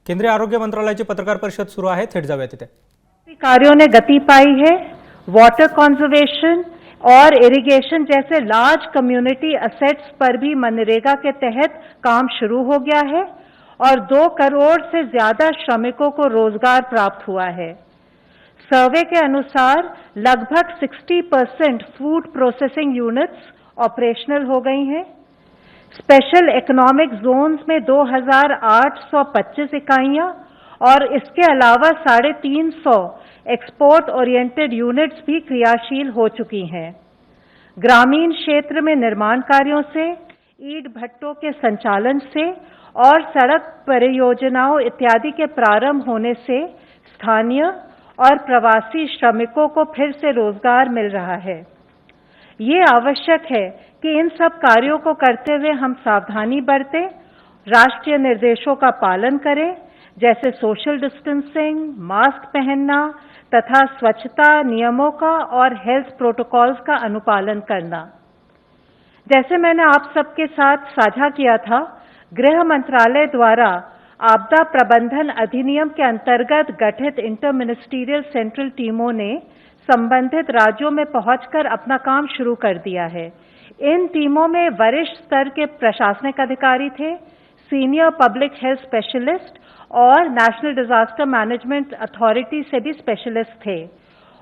केंद्रीय आरोग्य मंत्रालयाची पत्रकार परिषद सुरू आहे, थेट जाऊया तिथे। कार्यों ने गति पाई है। वाटर कंजर्वेशन और इरिगेशन जैसे लार्ज कम्युनिटी असेट्स पर भी मनरेगा के तहत काम शुरू हो गया है और 2 करोड़ से ज्यादा श्रमिकों को रोजगार प्राप्त हुआ है। सर्वे के अनुसार लगभग 60% फूड प्रोसेसिंग यूनिट्स ऑपरेशनल हो गई हैं। स्पेशल इकोनॉमिक जोन्स में 2825 इकाइयां और इसके अलावा 350 एक्सपोर्ट ओरिएंटेड यूनिट्स भी क्रियाशील हो चुकी हैं। ग्रामीण क्षेत्र में निर्माण कार्यों से, ईंट भट्टों के संचालन से और सड़क परियोजनाओं इत्यादि के प्रारंभ होने से स्थानीय और प्रवासी श्रमिकों को फिर से रोजगार मिल रहा है। ये आवश्यक है कि इन सब कार्यों को करते हुए हम सावधानी बरतें, राष्ट्रीय निर्देशों का पालन करें, जैसे सोशल डिस्टेंसिंग, मास्क पहनना तथा स्वच्छता नियमों का और हेल्थ प्रोटोकॉल्स का अनुपालन करना। जैसे मैंने आप सबके साथ साझा किया था, गृह मंत्रालय द्वारा आपदा प्रबंधन अधिनियम के अंतर्गत गठित इंटर मिनिस्टीरियल सेंट्रल टीमों ने संबंधित राज्यों में पहुंचकर अपना काम शुरू कर दिया है। इन टीमों में वरिष्ठ स्तर के प्रशासनिक अधिकारी थे, सीनियर पब्लिक हेल्थ स्पेशलिस्ट और नेशनल डिजास्टर मैनेजमेंट अथॉरिटी से भी स्पेशलिस्ट थे।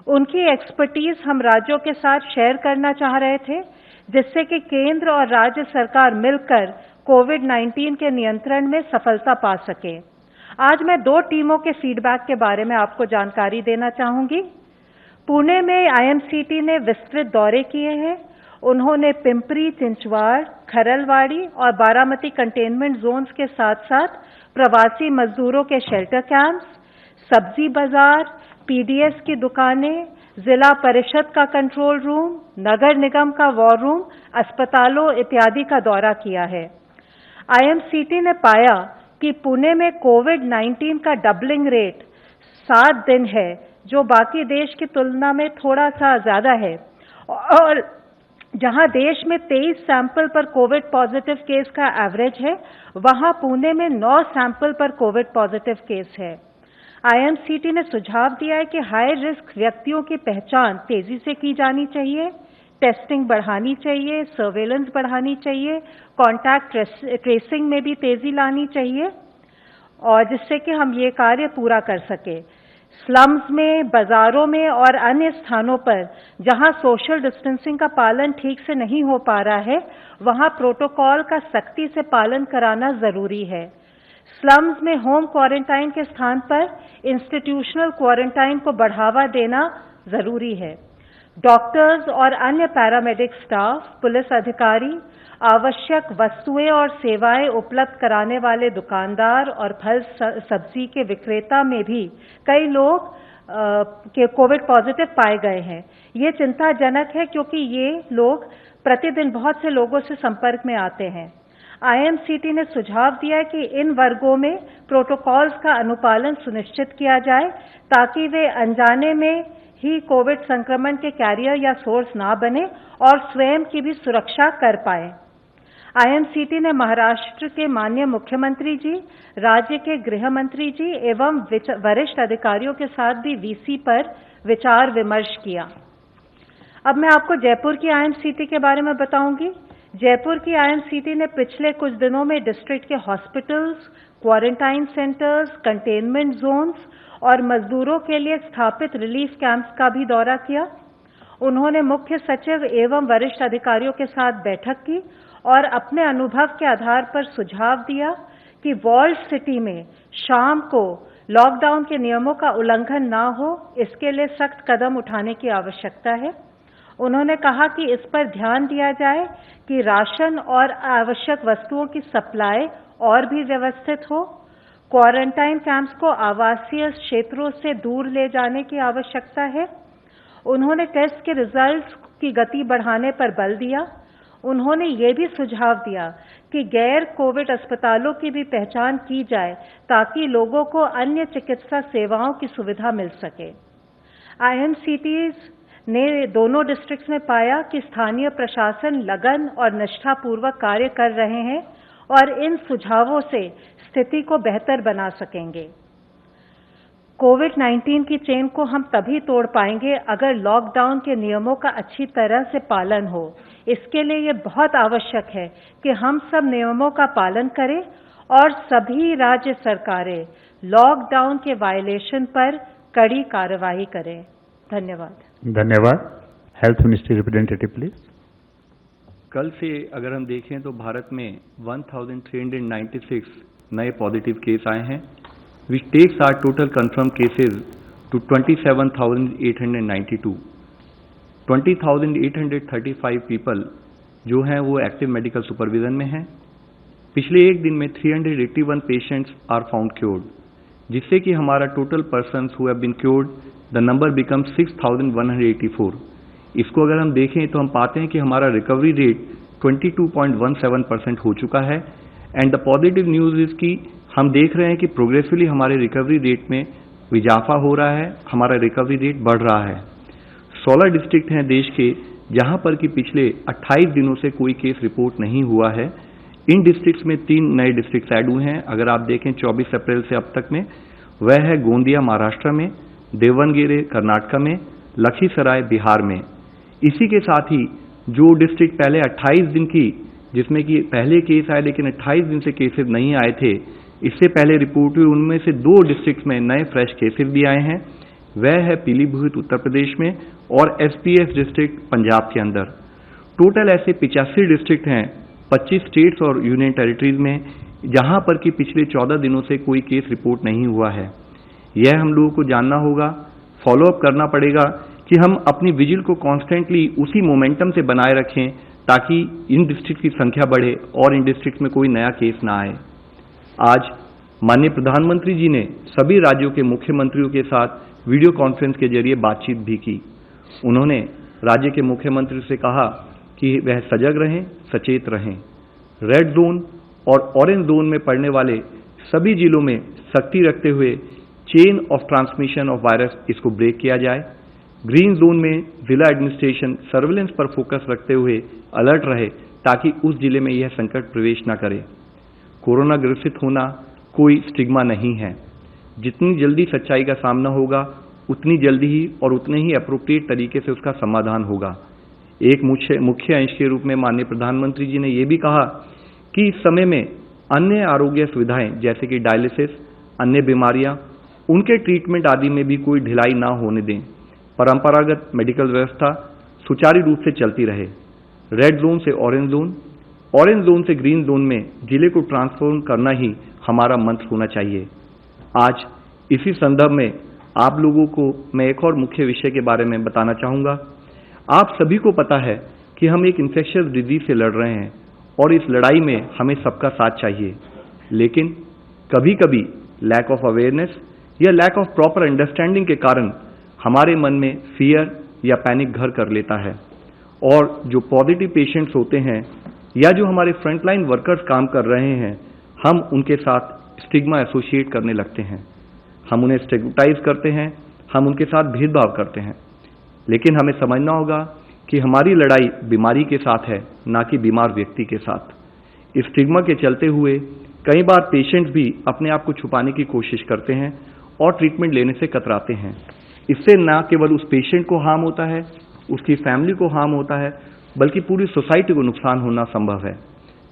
उनकी एक्सपर्टीज हम राज्यों के साथ शेयर करना चाह रहे थे, जिससे कि केंद्र और राज्य सरकार मिलकर कोविड-19 के नियंत्रण में सफलता पा सके। आज मैं 2 टीमों के फीडबैक के बारे में आपको जानकारी देना चाहूंगी। पुणे में आईएमसीटी ने विस्तृत दौरे किए हैं। उन्होंने पिंपरी, चिंचवाड़, खरलवाड़ी और बारामती कंटेनमेंट जोन्स के साथ साथ प्रवासी मजदूरों के शेल्टर कैंप्स, सब्जी बाजार, पीडीएस की दुकानें, जिला परिषद का कंट्रोल रूम, नगर निगम का वॉर रूम, अस्पतालों इत्यादि का दौरा किया है। आईएमसीटी ने पाया कि पुणे में कोविड-19 का डबलिंग रेट 7 दिन है, जो बाकी देश की तुलना में थोड़ा सा ज्यादा है, और जहां देश में 23 सैंपल पर कोविड पॉजिटिव केस का एवरेज है, वहां पुणे में 9 सैंपल पर कोविड पॉजिटिव केस है। आईएमसीटी ने सुझाव दिया है कि हाई रिस्क व्यक्तियों की पहचान तेजी से की जानी चाहिए, टेस्टिंग बढ़ानी चाहिए, सर्वेलेंस बढ़ानी चाहिए, कॉन्टैक्ट ट्रेसिंग में भी तेजी लानी चाहिए, और जिससे कि हम ये कार्य पूरा कर सके। स्लम्स में, बाजारों में और अन्य स्थानों पर जहां सोशल डिस्टेंसिंग का पालन ठीक से नहीं हो पा रहा है, वहां प्रोटोकॉल का सख्ती से पालन कराना जरूरी है। स्लम्स में होम क्वारंटाइन के स्थान पर इंस्टीट्यूशनल क्वारंटाइन को बढ़ावा देना जरूरी है। डॉक्टर्स और अन्य पैरामेडिक स्टाफ, पुलिस अधिकारी, आवश्यक वस्तुएं और सेवाएं उपलब्ध कराने वाले दुकानदार और फल सब्जी के विक्रेता में भी कई लोग के कोविड पॉजिटिव पाए गए हैं। ये चिंताजनक है, क्योंकि ये लोग प्रतिदिन बहुत से लोगों से संपर्क में आते हैं। आईएमसीटी ने सुझाव दिया है कि इन वर्गों में प्रोटोकॉल्स का अनुपालन सुनिश्चित किया जाए, ताकि वे अनजाने में ही कोविड संक्रमण के कैरियर या सोर्स ना बने और स्वयं की भी सुरक्षा कर पाए। आईएमसीटी ने महाराष्ट्र के माननीय मुख्यमंत्री जी, राज्य के गृह मंत्री जी एवं वरिष्ठ अधिकारियों के साथ भी वीसी पर विचार विमर्श किया। अब मैं आपको जयपुर की आईएमसीटी के बारे में बताऊंगी। जयपुर की आईएमसीटी ने पिछले कुछ दिनों में डिस्ट्रिक्ट के hospitals, quarantine centres, containment zones और मजदूरों के लिए स्थापित रिलीफ कैंप्स का भी दौरा किया। उन्होंने मुख्य सचिव एवं वरिष्ठ अधिकारियों के साथ बैठक की और अपने अनुभव के आधार पर सुझाव दिया कि वॉल्ड सिटी में शाम को लॉकडाउन के नियमों का उल्लंघन ना हो, इसके लिए सख्त कदम उठाने की आवश्यकता है। उन्होंने कहा कि इस पर ध्यान दिया जाए कि राशन और आवश्यक वस्तुओं की सप्लाई और भी व्यवस्थित हो। क्वारंटाइन कैंप्स को आवासीय क्षेत्रों से दूर ले जाने की आवश्यकता है। उन्होंने टेस्ट के रिजल्ट्स की गति बढ़ाने पर बल दिया। उन्होंने ये भी सुझाव दिया कि गैर कोविड अस्पतालों की भी पहचान की जाए, ताकि लोगों को अन्य चिकित्सा सेवाओं की सुविधा मिल सके। आईएमसीटीज ने दोनों डिस्ट्रिक्ट्स में पाया कि स्थानीय प्रशासन लगन और निष्ठापूर्वक कार्य कर रहे हैं और इन सुझावों से स्थिति को बेहतर बना सकेंगे। कोविड-19 की चेन को हम तभी तोड़ पाएंगे अगर लॉकडाउन के नियमों का अच्छी तरह से पालन हो। इसके लिए ये बहुत आवश्यक है कि हम सब नियमों का पालन करें और सभी राज्य सरकारें लॉकडाउन के वायलेशन पर कड़ी कार्रवाई करें। धन्यवाद। धन्यवाद। Health ministry representative please. कल से अगर हम देखें तो भारत में 1396 नए पॉजिटिव केस आए हैं, which takes our total confirmed cases to 27,892. 20,835 people जो हैं वो एक्टिव मेडिकल सुपरविजन में हैं। पिछले एक दिन में 381 पेशेंट्स आर फाउंड क्योर्ड, जिससे कि हमारा total persons who have been cured the number become 6,184। इसको अगर हम देखें तो हम पाते हैं कि हमारा रिकवरी रेट 22.17% हो चुका है। And the positive news is कि हम देख रहे हैं कि प्रोग्रेसिवली हमारे रिकवरी रेट में इजाफा हो रहा है, हमारा रिकवरी रेट बढ़ रहा है। 16 डिस्ट्रिक्ट हैं देश के जहां पर कि पिछले 28 दिनों से कोई केस रिपोर्ट नहीं हुआ है। इन डिस्ट्रिक्ट्स में 3 नए डिस्ट्रिक्ट ऐड हुए हैं। अगर आप देखें 24 अप्रैल से अब तक में, वह है गोंदिया महाराष्ट्र में, देवनगेरे कर्नाटक में, लखीसराय बिहार में। इसी के साथ ही जो डिस्ट्रिक्ट पहले 28 दिन की जिसमें कि पहले केस आए लेकिन 28 दिन से केसेस नहीं आए थे, इससे पहले रिपोर्ट हुई, उनमें से 2 डिस्ट्रिक्ट में नए फ्रेश केसेस भी आए हैं। वह है पीलीभीत उत्तर प्रदेश में और एसपीएस डिस्ट्रिक्ट पंजाब के अंदर। टोटल ऐसे 85 डिस्ट्रिक्ट हैं 25 स्टेट्स और यूनियन टेरिटरीज में, जहां पर कि पिछले 14 दिनों से कोई केस रिपोर्ट नहीं हुआ है। यह हम लोगों को जानना होगा, फॉलोअप करना पड़ेगा कि हम अपनी विजिल को कॉन्स्टेंटली उसी मोमेंटम से बनाए रखें ताकि इन डिस्ट्रिक्ट की संख्या बढ़े और इन डिस्ट्रिक्ट में कोई नया केस ना आए। आज माननीय प्रधानमंत्री जी ने सभी राज्यों के मुख्यमंत्रियों के साथ वीडियो कॉन्फ्रेंस के जरिए बातचीत भी की। उन्होंने राज्य के मुख्यमंत्री से कहा कि वह सजग रहें, सचेत रहें। रेड जोन और ऑरेंज जोन में पड़ने वाले सभी जिलों में सख्ती रखते हुए chain of transmission of virus इसको ब्रेक किया जाए। ग्रीन जोन में जिला एडमिनिस्ट्रेशन सर्विलेंस पर फोकस रखते हुए अलर्ट रहे ताकि उस जिले में यह संकट प्रवेश न करे। कोरोना ग्रसित होना कोई स्टिग्मा नहीं है। जितनी जल्दी सच्चाई का सामना होगा उतनी जल्दी ही और उतने ही अप्रोप्रिएट तरीके से उसका समाधान होगा। एक मुख्य अंश के रूप में माननीय प्रधानमंत्री जी ने यह भी कहा कि इस समय में अन्य आरोग्य सुविधाएं जैसे कि डायलिसिस, अन्य बीमारियां, उनके ट्रीटमेंट आदि में भी कोई ढिलाई ना होने दें। परंपरागत मेडिकल व्यवस्था सुचारू रूप से चलती रहे। रेड जोन से ऑरेंज जोन, ऑरेंज जोन से ग्रीन जोन में जिले को ट्रांसफॉर्म करना ही हमारा मंत्र होना चाहिए। आज इसी संदर्भ में आप लोगों को मैं एक और मुख्य विषय के बारे में बताना चाहूँगा। आप सभी को पता है कि हम एक इन्फेक्शियस डिजीज से लड़ रहे हैं और इस लड़ाई में हमें सबका साथ चाहिए, लेकिन कभी कभी लैक ऑफ अवेयरनेस या लैक ऑफ प्रॉपर अंडरस्टैंडिंग के कारण हमारे मन में फियर या पैनिक घर कर लेता है और जो पॉजिटिव पेशेंट्स होते हैं या जो हमारे फ्रंटलाइन वर्कर्स काम कर रहे हैं, हम उनके साथ स्टिग्मा एसोसिएट करने लगते हैं। हम उन्हें स्टिग्मेटाइज करते हैं, हम उनके साथ भेदभाव करते हैं। लेकिन हमें समझना होगा कि हमारी लड़ाई बीमारी के साथ है, ना कि बीमार व्यक्ति के साथ। इस स्टिग्मा के चलते हुए कई बार पेशेंट्स भी अपने आप को छुपाने की कोशिश करते हैं और ट्रीटमेंट लेने से कतराते हैं। इससे न केवल उस पेशेंट को हार्म होता है, उसकी फैमिली को हार्म होता है, बल्कि पूरी सोसाइटी को नुकसान होना संभव है।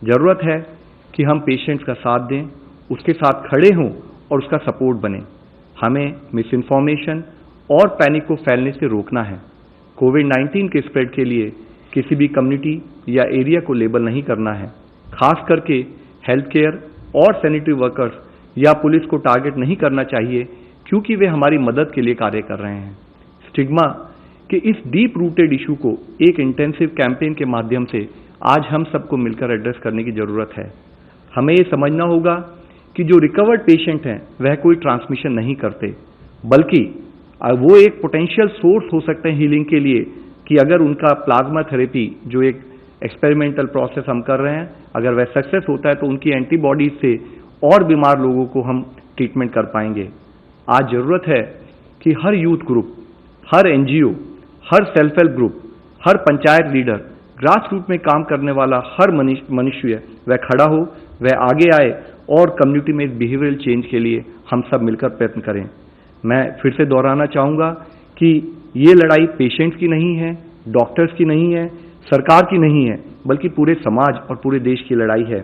जरूरत है कि हम पेशेंट्स का साथ दें, उसके साथ खड़े हों और उसका सपोर्ट बने। हमें मिस इन्फॉर्मेशन और पैनिक को फैलने से रोकना है। कोविड-19 के स्प्रेड के लिए किसी भी कम्युनिटी या एरिया को लेबल नहीं करना है। खास करके हेल्थ केयर और सैनिटरी वर्कर्स या पुलिस को टारगेट नहीं करना चाहिए, क्योंकि वे हमारी मदद के लिए कार्य कर रहे हैं। स्टिग्मा के इस डीप रूटेड इशू को एक इंटेंसिव कैंपेन के माध्यम से आज हम सबको मिलकर एड्रेस करने की जरूरत है। हमें ये समझना होगा कि जो रिकवर्ड पेशेंट हैं वह कोई ट्रांसमिशन नहीं करते, बल्कि वो एक पोटेंशियल सोर्स हो सकते हैं हीलिंग के लिए कि अगर उनका प्लाज्मा थेरेपी जो एक एक्सपेरिमेंटल प्रोसेस हम कर रहे हैं, अगर वह सक्सेस होता है तो उनकी एंटीबॉडीज से और बीमार लोगों को हम ट्रीटमेंट कर पाएंगे। आज जरूरत है कि हर यूथ ग्रुप, हर एनजीओ, हर सेल्फ हेल्प ग्रुप, हर पंचायत लीडर, ग्रास रूट में काम करने वाला हर मनुष्य वह खड़ा हो वह आगे आए और कम्युनिटी में इस बिहेवियरल चेंज के लिए हम सब मिलकर प्रयत्न करें। मैं फिर से दोहराना चाहूँगा कि ये लड़ाई पेशेंट्स की नहीं है, डॉक्टर्स की नहीं है, सरकार की नहीं है, बल्कि पूरे समाज और पूरे देश की लड़ाई है।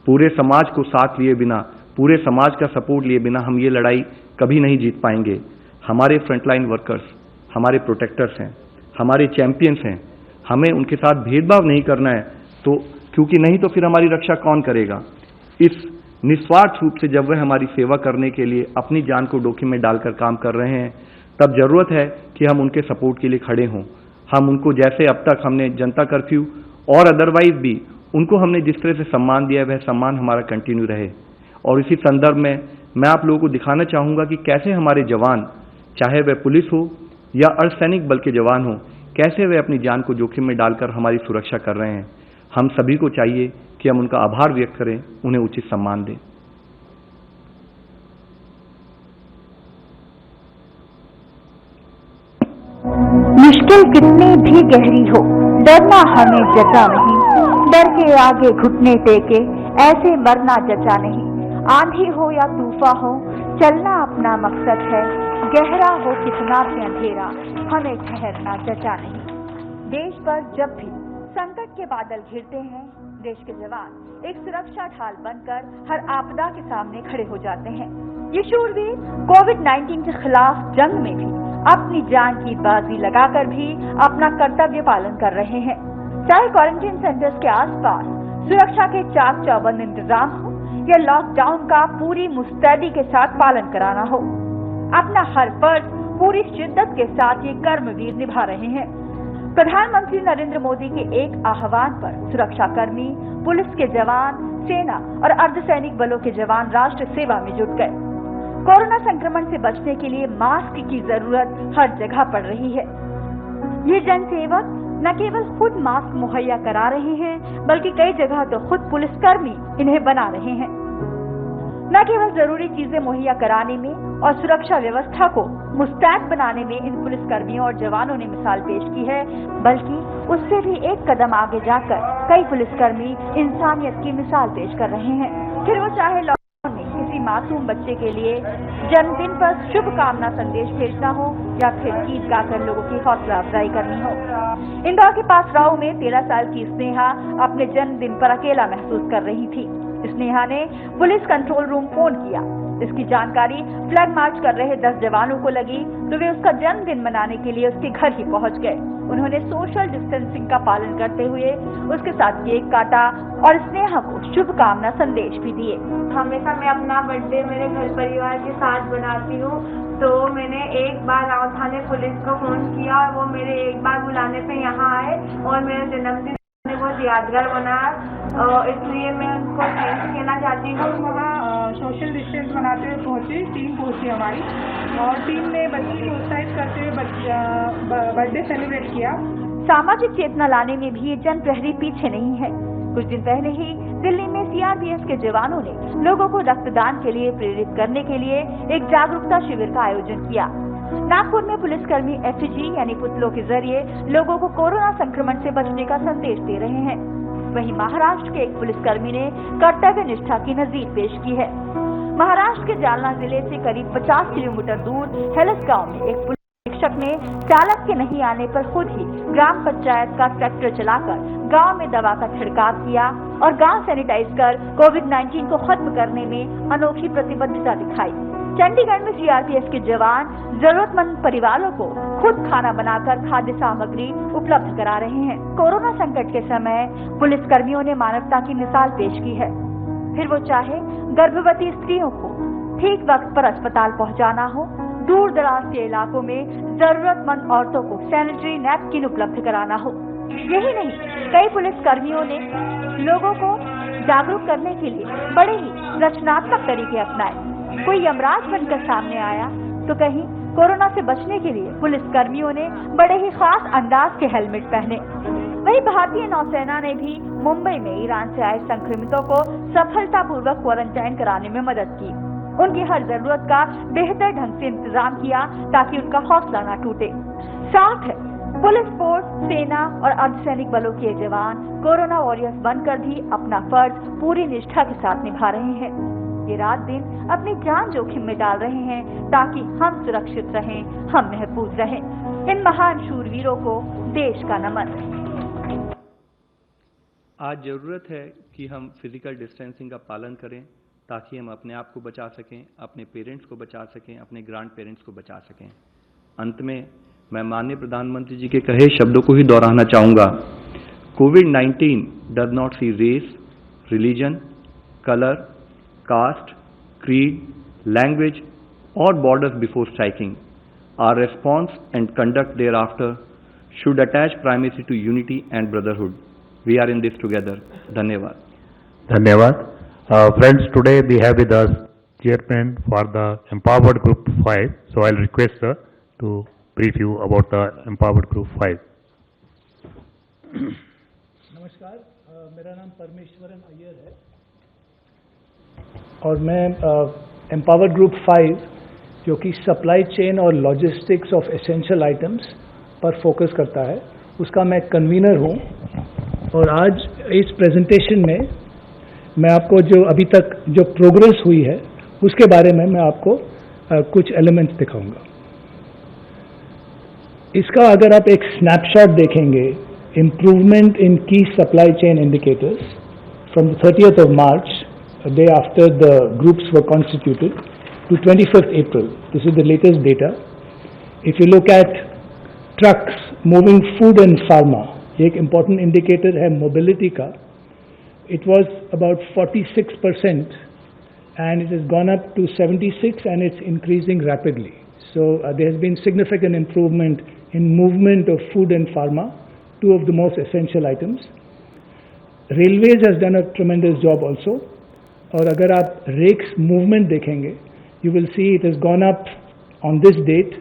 पूरे समाज को साथ लिए बिना, पूरे समाज का सपोर्ट लिए बिना हम ये लड़ाई कभी नहीं जीत पाएंगे। हमारे फ्रंटलाइन वर्कर्स हमारे प्रोटेक्टर्स हैं, हमारे चैंपियंस हैं, हमें उनके साथ भेदभाव नहीं करना है, तो क्योंकि नहीं तो फिर हमारी रक्षा कौन करेगा। इस निस्वार्थ रूप से जब वह हमारी सेवा करने के लिए अपनी जान को जोखिम में डालकर काम कर रहे हैं, तब जरूरत है कि हम उनके सपोर्ट के लिए खड़े हों। हम उनको जैसे अब तक हमने जनता कर्फ्यू और अदरवाइज भी उनको हमने जिस तरह से सम्मान दिया, वह सम्मान हमारा कंटिन्यू रहे। और इसी संदर्भ में मैं आप लोगों को दिखाना चाहूँगा कि कैसे हमारे जवान, चाहे वह पुलिस हो या अर्धसैनिक बल के जवान हो, कैसे वे अपनी जान को जोखिम में डालकर हमारी सुरक्षा कर रहे हैं। हम सभी को चाहिए कि हम उनका आभार व्यक्त करें, उन्हें उचित सम्मान दें। मुश्किल कितनी भी गहरी हो, डरना हमें जचा नहीं। डर के आगे घुटने टेके ऐसे मरना जचा नहीं। आंधी हो या तूफान हो, चलना अपना मकसद है। गहरा हो कितना भी अंधेरा, हमें ठहरना जचा नहीं। देश पर जब भी संकट के बादल घिरते हैं, देश के जवान एक सुरक्षा ढाल बनकर हर आपदा के सामने खड़े हो जाते हैं। ये शूरवीर कोविड-19 के खिलाफ जंग में भी अपनी जान की बाजी लगाकर भी अपना कर्तव्य पालन कर रहे हैं। चाहे क्वारंटीन सेंटर्स के आसपास सुरक्षा के चाक चौबंद इंतजाम हो या लॉकडाउन का पूरी मुस्तैदी के साथ पालन कराना हो, अपना हर फर्ज पूरी शिद्दत के साथ ये कर्मवीर निभा रहे हैं। प्रधानमंत्री नरेंद्र मोदी के एक आह्वान पर सुरक्षाकर्मी, पुलिस के जवान, सेना और अर्धसैनिक बलों के जवान राष्ट्र सेवा में जुट गए। कोरोना संक्रमण से बचने के लिए मास्क की जरूरत हर जगह पड़ रही है। ये जनसेवक न केवल खुद मास्क मुहैया करा रहे हैं, बल्कि कई जगह तो खुद पुलिसकर्मी इन्हें बना रहे हैं। न केवल जरूरी चीजें मुहैया कराने में और सुरक्षा व्यवस्था को मुस्तैद बनाने में इन पुलिसकर्मियों और जवानों ने मिसाल पेश की है, बल्कि उससे भी एक कदम आगे जाकर कई पुलिसकर्मी इंसानियत की मिसाल पेश कर रहे हैं। फिर वो चाहे लॉकडाउन में किसी मासूम बच्चे के लिए जन्मदिन पर शुभकामना संदेश भेजना हो या फिर गीत गाकर लोगों की हौसला अफजाई करनी हो। इंदौर के पास राव में 13 साल की स्नेहा अपने जन्मदिन पर अकेला महसूस कर रही थी। स्नेहा ने पुलिस कंट्रोल रूम फोन किया। इसकी जानकारी फ्लैग मार्च कर रहे 10 जवानों को लगी तो वे उसका जन्मदिन मनाने के लिए उसके घर ही पहुंच गए। उन्होंने सोशल डिस्टेंसिंग का पालन करते हुए उसके साथ केक काटा और स्नेहा को शुभकामना संदेश भी दिए। हमेशा मैं अपना बर्थडे मेरे घर परिवार के साथ बनाती हूँ, तो मैंने एक बार राव थाने पुलिस को फोन किया और वो मेरे एक बार बुलाने पे यहाँ आए और मेरा जन्मदिन बहुत यादगार बना, इसलिए मैं उनको थैंक्स कहना चाहती हूँ। वहाँ सोशल डिस्टेंस बनाते हुए पहुँची, टीम पहुँची हमारी, और टीम ने बच्ची को उत्साहित करते हुए बर्थडे सेलिब्रेट किया। सामाजिक चेतना लाने में भी ये जन प्रहरी पीछे नहीं है। कुछ दिन पहले ही दिल्ली में सीआरपीएफ के जवानों ने लोगों को रक्तदान के लिए प्रेरित करने के लिए एक जागरूकता शिविर का आयोजन किया। नागपुर में पुलिसकर्मी एफजी यानी पुतलों के जरिए लोगों को कोरोना संक्रमण से बचने का संदेश दे रहे हैं। वहीं महाराष्ट्र के एक पुलिसकर्मी ने कर्तव्य निष्ठा की नजीर पेश की है। महाराष्ट्र के जालना जिले से करीब 50 किलोमीटर दूर हेलस गांव में एक पुलिस अधीक्षक ने चालक के नहीं आने पर खुद ही ग्राम पंचायत का ट्रैक्टर चलाकर गांव में दवा का छिड़काव किया और गांव सैनिटाइज कर कोविड-19 को खत्म करने में अनोखी प्रतिबद्धता दिखाई। चंडीगढ़ में सीआरपीएफ के जवान जरूरतमंद परिवारों को खुद खाना बनाकर खाद्य सामग्री उपलब्ध करा रहे हैं। कोरोना संकट के समय पुलिसकर्मियों ने मानवता की मिसाल पेश की है। फिर वो चाहे गर्भवती स्त्रियों को ठीक वक्त पर अस्पताल पहुंचाना हो, दूर दराज के इलाकों में जरूरतमंद औरतों को सैनिटरी नैपकिन उपलब्ध कराना हो। यही नहीं, कई पुलिसकर्मियों ने लोगों को जागरूक करने के लिए बड़े ही रचनात्मक तरीके अपनाए। कोई यमराज बनकर सामने आया तो कहीं कोरोना से बचने के लिए पुलिसकर्मियों ने बड़े ही खास अंदाज के हेलमेट पहने। वहीं भारतीय नौसेना ने भी मुंबई में ईरान से आए संक्रमितों को सफलतापूर्वक क्वारंटाइन कराने में मदद की। उनकी हर जरूरत का बेहतर ढंग से इंतजाम किया ताकि उनका हौसला न टूटे। साथ पुलिस फोर्स, सेना और अर्धसैनिक बलों के जवान कोरोना वॉरियर्स बनकर भी अपना फर्ज पूरी निष्ठा के साथ निभा रहे हैं। ये रात दिन अपनी जान जोखिम में डाल रहे हैं ताकि हम सुरक्षित रहें, हम महफूज रहें। इन महान शूरवीरों को देश का नमन। आज ज़रूरत है कि हम फिजिकल डिस्टेंसिंग का पालन करें ताकि हम अपने आप को बचा सकें, अपने पेरेंट्स को बचा सकें, अपने ग्रैंड पेरेंट्स को बचा सकें। अंत में मैं माननीय प्रधानमंत्री जी के कहे शब्दों को ही दोहराना चाहूँगा। कोविड-19 does not see race, religion, colour, caste, creed, language or borders before striking. Our response and conduct thereafter should attach primacy to unity and brotherhood. We are in this together. Dhanyavad. Dhanyavad. Friends, today we have with us chairman for the Empowered Group 5. So I'll request sir to brief you about the Empowered Group 5. नमस्कार, मेरा नाम परमेश्वरन अय्यर है और मैं empowered group 5 जो कि supply chain और logistics of essential items पर फोकस करता है, उसका मैं कन्वीनर हूँ। और आज इस प्रेजेंटेशन में मैं आपको जो अभी तक जो प्रोग्रेस हुई है उसके बारे में मैं आपको कुछ एलिमेंट्स दिखाऊंगा। इसका अगर आप एक स्नैपशॉट देखेंगे, इम्प्रूवमेंट इन की supply chain indicators from the 30th of March, a day after the groups were constituted, to 25th April. This is the latest data. If you look at trucks moving food and pharma, एक important indicator है mobility का, it was about 46% and it has gone up to 76 and it's increasing rapidly. So there has been significant improvement in movement of food and pharma, two of the most essential items. Railways has done a tremendous job also. और अगर आप रेक्स movement देखेंगे, you will see it has gone up on this date.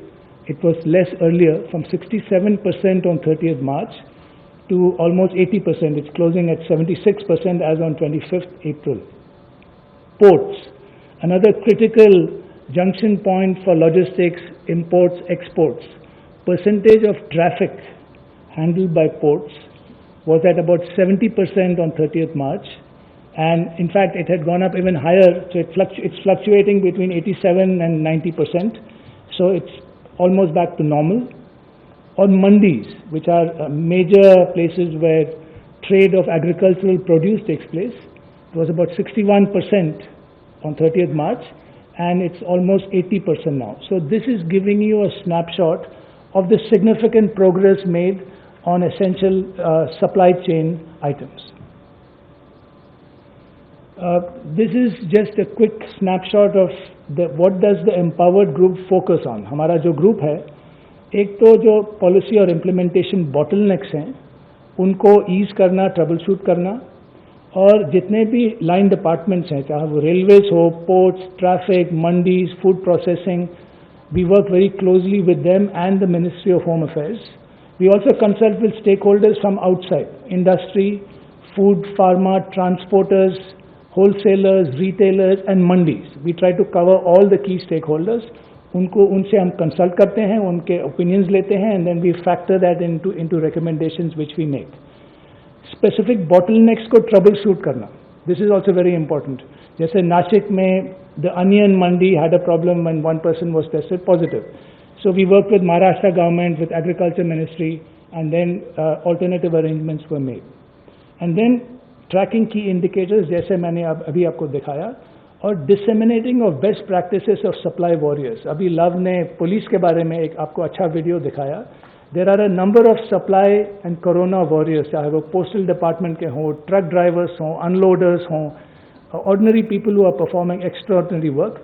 It was less earlier from 67% on 30th March to almost 80%. It's closing at 76% as on 25th April. Ports, another critical junction point for logistics, imports, exports. Percentage of traffic handled by ports was at about 70% on 30th March. And in fact, it had gone up even higher, so it's fluctuating between 87 and 90%. So it's almost back to normal. On mandis, which are major places where trade of agricultural produce takes place, it was about 61% on 30th March, and it's almost 80% now. So this is giving you a snapshot of the significant progress made on essential supply chain items. This is just a quick snapshot of what does the empowered group focus on. हमारा जो group है, एक तो जो policy और implementation bottlenecks हैं उनको ease करना, ट्रबल शूट करना, और जितने भी लाइन डिपार्टमेंट्स हैं, चाहे वो रेलवेज हो, ports, traffic, mandis, food processing, we work very closely with them and the Ministry of Home Affairs. We also consult with stakeholders from outside, industry, food, pharma, transporters, wholesalers, retailers and mandis. We try to cover all the key stakeholders. उनसे हम consult करते हैं, उनके opinions लेते हैं, and then we factor that into recommendations which we make. Specific bottlenecks को troubleshoot करना. This is also very important. जैसे नासिक में the onion mandi had a problem when one person was tested positive. So we worked with Maharashtra government, with Agriculture Ministry, and then alternative arrangements were made. And then tracking key indicators जैसे मैंने अभी आपको दिखाया, और disseminating of best practices of supply warriors. अभी love ने police के बारे में एक आपको अच्छा वीडियो दिखाया. There are a number of supply and corona warriors, चाहे वो postal department के हों, truck drivers हों, unloaders हों, ordinary people who are performing extraordinary work.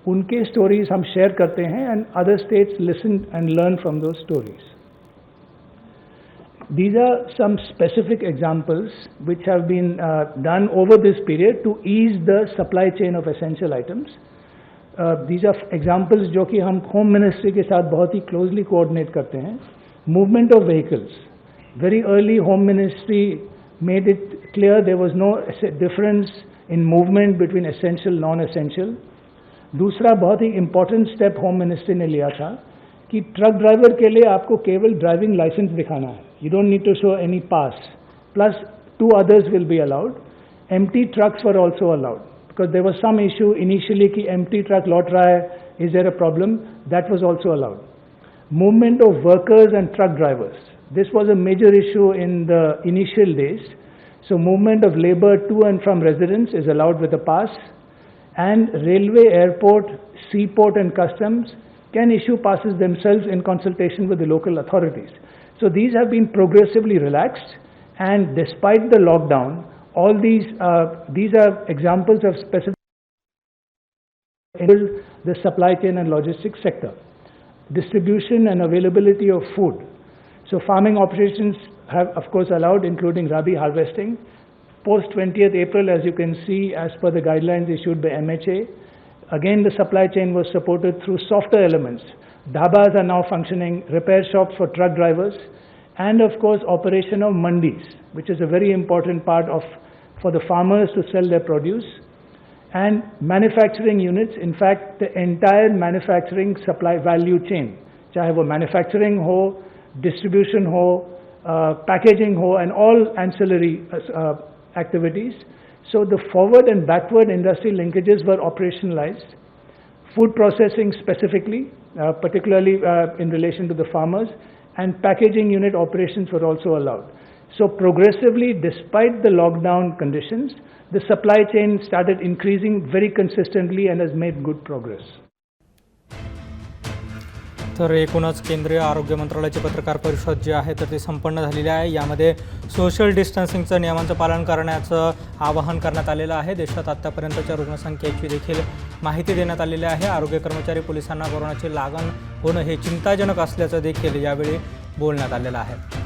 उनके stories हम share करते हैं and other states listen and learn from those stories. These are some specific examples which have been done over this period to ease the supply chain of essential items. These are examples जो कि हम Home Ministry के साथ बहुत ही closely coordinate करते हैं. Movement of vehicles. Very early Home Ministry made it clear there was no difference in movement between essential, non-essential. दूसरा बहुत ही important step Home Ministry ने लिया था कि ट्रक ड्राइवर के लिए आपको केवल ड्राइविंग लाइसेंस दिखाना है. You don't need to show any pass. Plus 2 others will be allowed. Empty trucks were also allowed because there was some issue initially कि empty truck लौट रहा है, is there a problem? That was also allowed. Movement of workers and truck drivers. This was a major issue in the initial days. So movement of labor to and from residence is allowed with a pass, and railway, airport, seaport and customs can issue passes themselves in consultation with the local authorities. So these have been progressively relaxed, and despite the lockdown, all these are examples of specific in the supply chain and logistics sector. Distribution and availability of food. So farming operations have of course allowed, including rabi harvesting. Post 20th April, as you can see, as per the guidelines issued by MHA, again the supply chain was supported through softer elements. Dhabas are now functioning, repair shops for truck drivers, and of course operation of mandis, which is a very important part for the farmers to sell their produce, and manufacturing units. In fact, the entire manufacturing supply value chain, चाहे वो manufacturing हो, distribution हो, packaging हो, and all ancillary activities. So the forward and backward industry linkages were operationalized. Food processing specifically, particularly in relation to the farmers, and packaging unit operations were also allowed. So progressively, despite the lockdown conditions, the supply chain started increasing very consistently and has made good progress. तर एकूणच केंद्रीय आरोग्य मंत्रालयाची पत्रकार परिषद जी आहे तर ती संपन्न झालेली आहे. यामध्ये सोशल डिस्टन्सिंगचं नियमांचं पालन करण्याचं आवाहन करण्यात आलेलं आहे. देशात आत्तापर्यंतच्या रुग्णसंख्येची देखील माहिती देण्यात आलेली आहे. आरोग्य कर्मचारी पोलिसांना कोरोनाची लागण होणं हे चिंताजनक असल्याचं देखील यावेळी बोलण्यात आलेलं आहे.